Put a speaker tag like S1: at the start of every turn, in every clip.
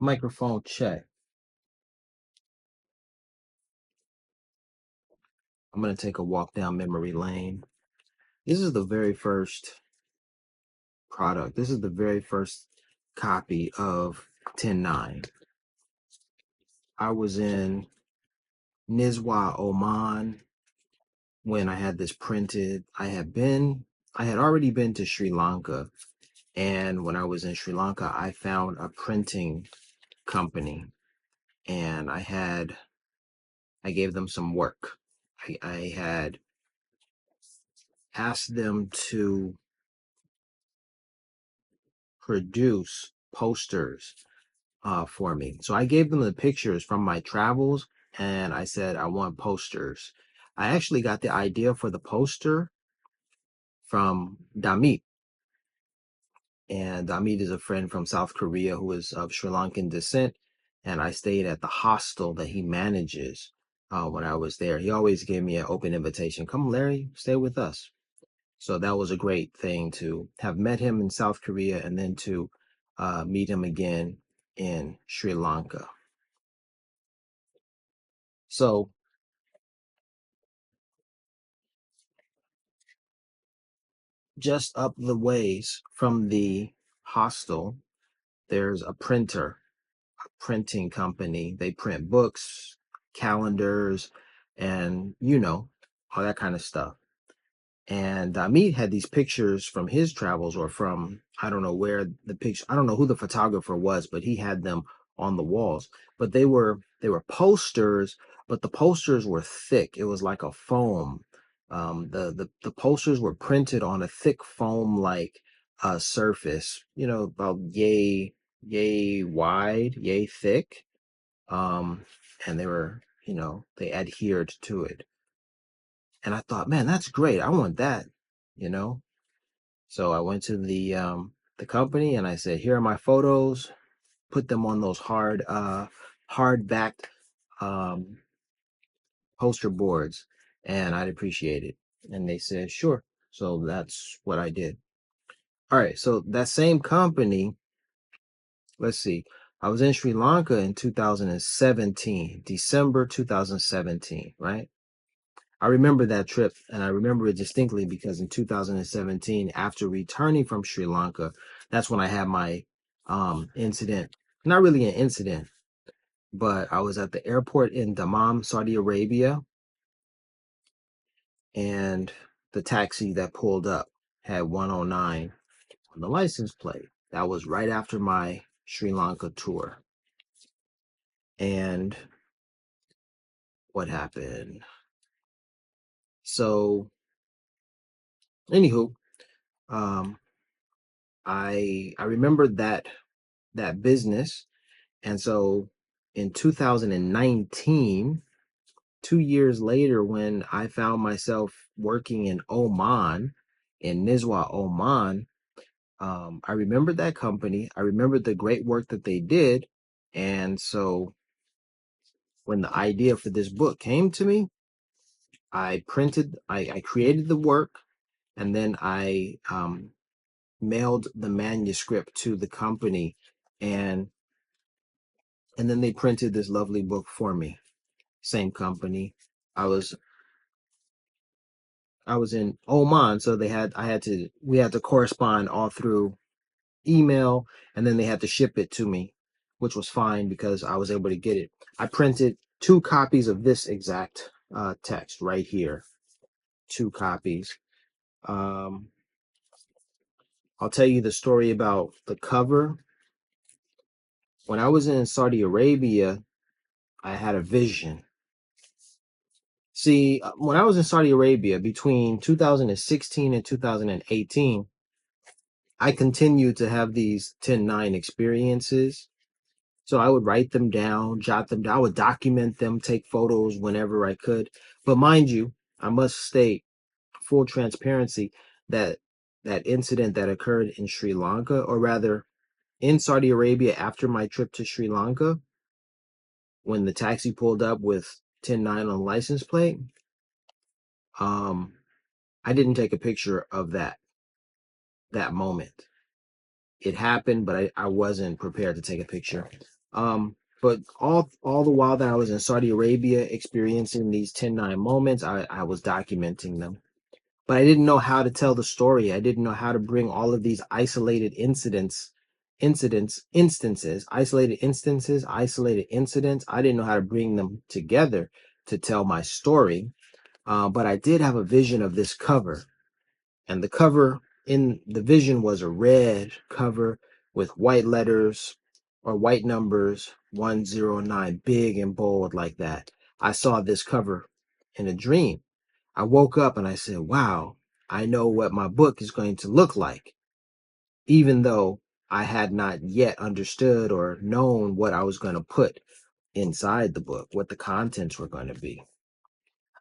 S1: Microphone check. I'm going to take a walk down memory lane. This is the very first product. This is the very first copy of 10-9. I was in Nizwa, Oman when I had this printed. I had already been to Sri Lanka. And when I was in Sri Lanka, I found a printing company and I gave them some work. I had asked them to produce posters for me. So I gave them the pictures from my travels and I said, I want posters. I actually got the idea for the poster from Damit. And Damit is a friend from South Korea who is of Sri Lankan descent. And I stayed at the hostel that he manages when I was there. He always gave me an open invitation. Come, Larry, stay with us. So that was a great thing to have met him in South Korea and then to meet him again in Sri Lanka. So just up the ways from the hostel, there's a printing company. They print books, calendars, and all that kind of stuff. And Amit had these pictures from his travels or from, I don't know where the picture, I don't know who the photographer was, but he had them on the walls. But they were posters, but the posters were thick. It was like a foam. The posters were printed on a thick foam like surface, about yay wide, yay thick. And they were, they adhered to it. And I thought, man, that's great. I want that, you know. So I went to the company and I said, here are my photos. Put them on those hard backed poster boards, and I'd appreciate it. And they said, sure. So that's what I did. All right. So that same company, let's see. I was in Sri Lanka in 2017, December 2017, right? I remember that trip and I remember it distinctly because in 2017, after returning from Sri Lanka, that's when I had my incident. Not really an incident, but I was at the airport in Dammam, Saudi Arabia, and the taxi that pulled up had 109 on the license plate. That was right after my Sri Lanka tour. And what happened? So, anywho, um, I remember that business. And so in 2019, 2 years later, when I found myself working in Oman, in Nizwa, Oman, I remembered that company. I remembered the great work that they did. And so when the idea for this book came to me, I created the work, and then I mailed the manuscript to the company, and then they printed this lovely book for me. Same company. I was in Oman, so we had to correspond all through email, and then they had to ship it to me, which was fine because I was able to get it. I printed 2 copies of this exact text right here. 2 copies. Um, I'll tell you the story about the cover. When I was in Saudi Arabia, I had a vision. See, when I was in Saudi Arabia between 2016 and 2018, I continued to have these 10-9 experiences. So I would write them down, jot them down. I would document them, take photos whenever I could. But mind you, I must state full transparency that that incident that occurred in Sri Lanka, or rather in Saudi Arabia after my trip to Sri Lanka, when the taxi pulled up with 10-9 on the license plate, um, I didn't take a picture of that moment. It happened, but I wasn't prepared to take a picture. But all the while that I was in Saudi Arabia experiencing these 10-9 moments, I was documenting them. But I didn't know how to tell the story. I didn't know how to bring all of these isolated isolated incidents. I didn't know how to bring them together to tell my story. But I did have a vision of this cover, and the cover in the vision was a red cover with white letters or white numbers 109, big and bold like that. I saw this cover in a dream. I woke up and I said, wow, I know what my book is going to look like, even though I had not yet understood or known what I was going to put inside the book, what the contents were going to be.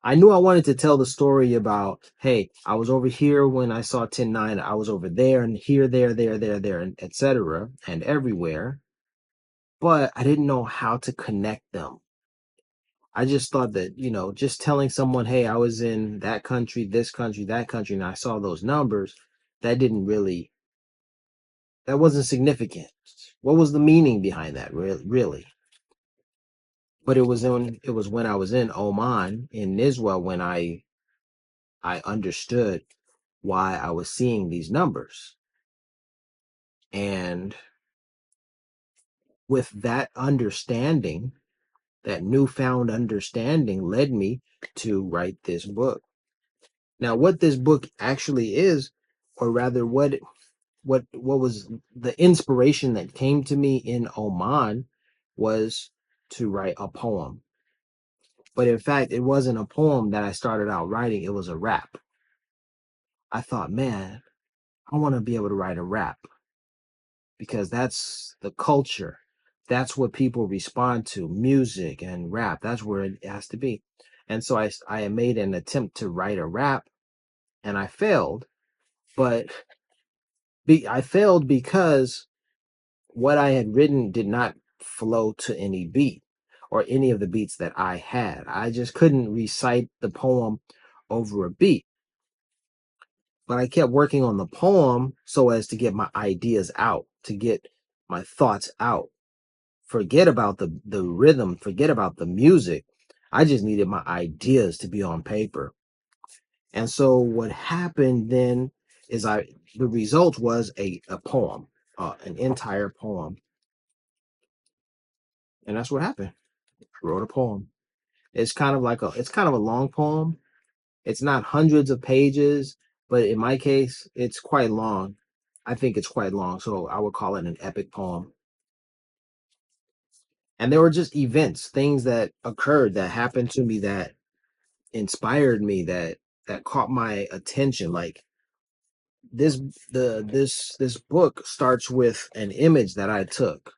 S1: I knew I wanted to tell the story about, hey, I was over here when I saw 10-9, I was over there and here, there, and etc. and everywhere, but I didn't know how to connect them. I just thought that, just telling someone, hey, I was in that country, this country, that country, and I saw those numbers, that didn't really, that wasn't significant. What was the meaning behind that, really? But it was when I was in Oman, in Nizwa, when I understood why I was seeing these numbers. And with that understanding, that newfound understanding led me to write this book. Now, what this book actually is, or rather what was the inspiration that came to me in Oman, was to write a poem. But in fact, it wasn't a poem that I started out writing, it was a rap. I thought, man, I want to be able to write a rap because that's the culture. That's what people respond to, music and rap. That's where it has to be. And so I made an attempt to write a rap and I failed, but I failed because what I had written did not flow to any beat or any of the beats that I had. I just couldn't recite the poem over a beat. But I kept working on the poem so as to get my ideas out, to get my thoughts out. Forget about the rhythm, forget about the music. I just needed my ideas to be on paper. And so what happened then is the result was a poem, an entire poem. And that's what happened. I wrote a poem. It's kind of a long poem. It's not hundreds of pages, but in my case, it's quite long. I think it's quite long, so I would call it an epic poem. And there were just events, things that occurred that happened to me that inspired me, that caught my attention. Like this this book starts with an image that I took.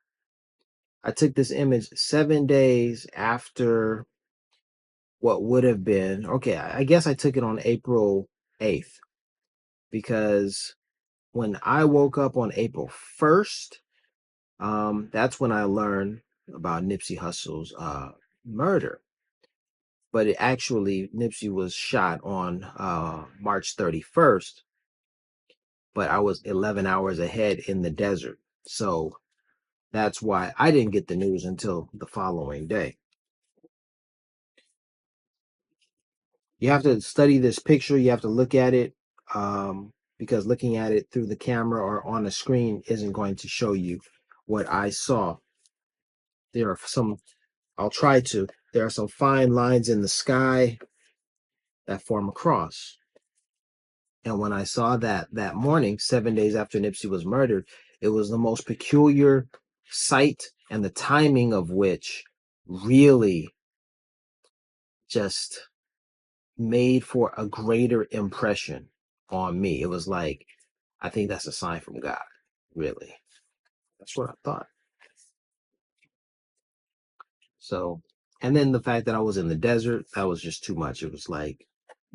S1: I took this image 7 days after what would have been, okay, I guess I took it on April 8th, because when I woke up on April 1st, that's when I learned about Nipsey Hussle's murder. But Nipsey was shot on March 31st, but I was 11 hours ahead in the desert. So that's why I didn't get the news until the following day. You have to study this picture, you have to look at it, because looking at it through the camera or on the screen isn't going to show you what I saw. There are some, I'll try to, there are some fine lines in the sky that form a cross. And when I saw that morning, 7 days after Nipsey was murdered, it was the most peculiar sight, and the timing of which really just made for a greater impression on me. It was like, I think that's a sign from God, really. That's what I thought. So, and then the fact that I was in the desert, that was just too much. It was like,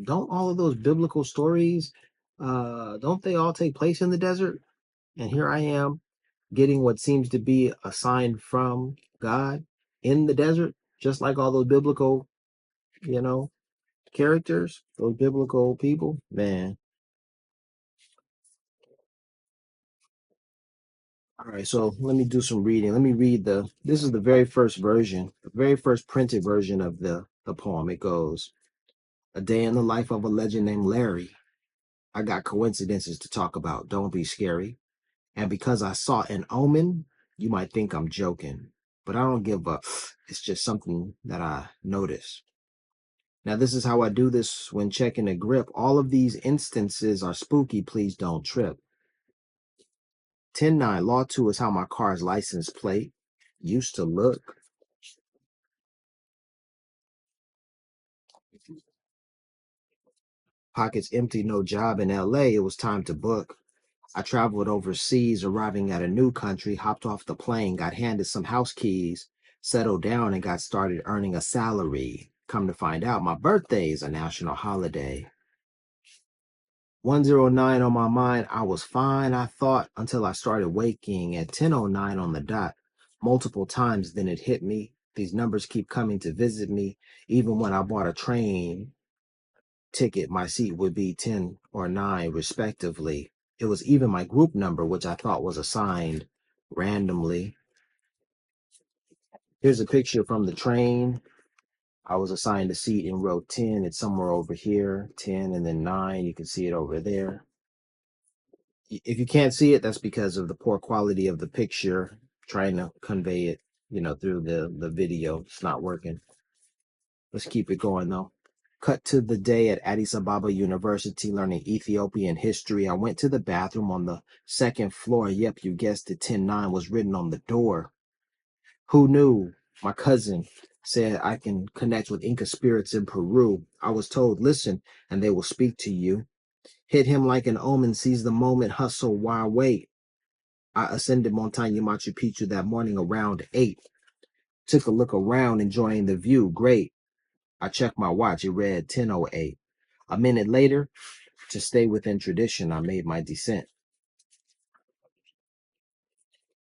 S1: don't all of those biblical stories, don't they all take place in the desert? And here I am getting what seems to be a sign from God in the desert, just like all those biblical, you know, characters, those biblical people. Man, All right, so let me do some reading. Let me read this is the very first version, the very first printed version of the poem. It goes, a day in the life of a legend named Larry. I got coincidences to talk about. Don't be scary. And because I saw an omen, you might think I'm joking, but I don't give up. It's just something that I notice. Now, this is how I do this when checking a grip. All of these instances are spooky. Please don't trip. 10-9, Law 2 is how my car's license plate used to look. Pockets empty, no job in LA. It was time to book. I traveled overseas, arriving at a new country, hopped off the plane, got handed some house keys, settled down, and got started earning a salary. Come to find out, my birthday is a national holiday. 109 on my mind. I was fine, I thought, until I started waking at 10:09 on the dot. Multiple times, then it hit me. These numbers keep coming to visit me. Even when I bought a train ticket, my seat would be 10 or 9, respectively. It was even my group number, which I thought was assigned randomly. Here's a picture from the train. I was assigned a seat in row 10. It's somewhere over here, 10 and then 9. You can see it over there. If you can't see it, that's because of the poor quality of the picture. Trying to convey it, through the video. It's not working. Let's keep it going though. Cut to the day at Addis Ababa University learning Ethiopian history. I went to the bathroom on the second floor. Yep, you guessed it, 10-9 was written on the door. Who knew? My cousin said I can connect with Inca spirits in Peru. I was told, listen, and they will speak to you. Hit him like an omen, seize the moment, hustle, why wait? I ascended Montaña Machu Picchu that morning around 8. Took a look around, enjoying the view. Great. I checked my watch. It read 10:08. A minute later, to stay within tradition, I made my descent.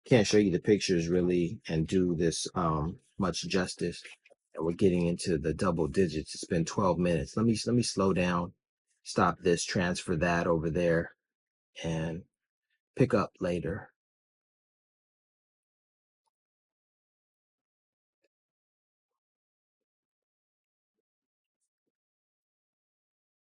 S1: Can't show you the pictures really and do this much justice. And we're getting into the double digits. It's been 12 minutes. Let me slow down, stop this, transfer that over there, and pick up later.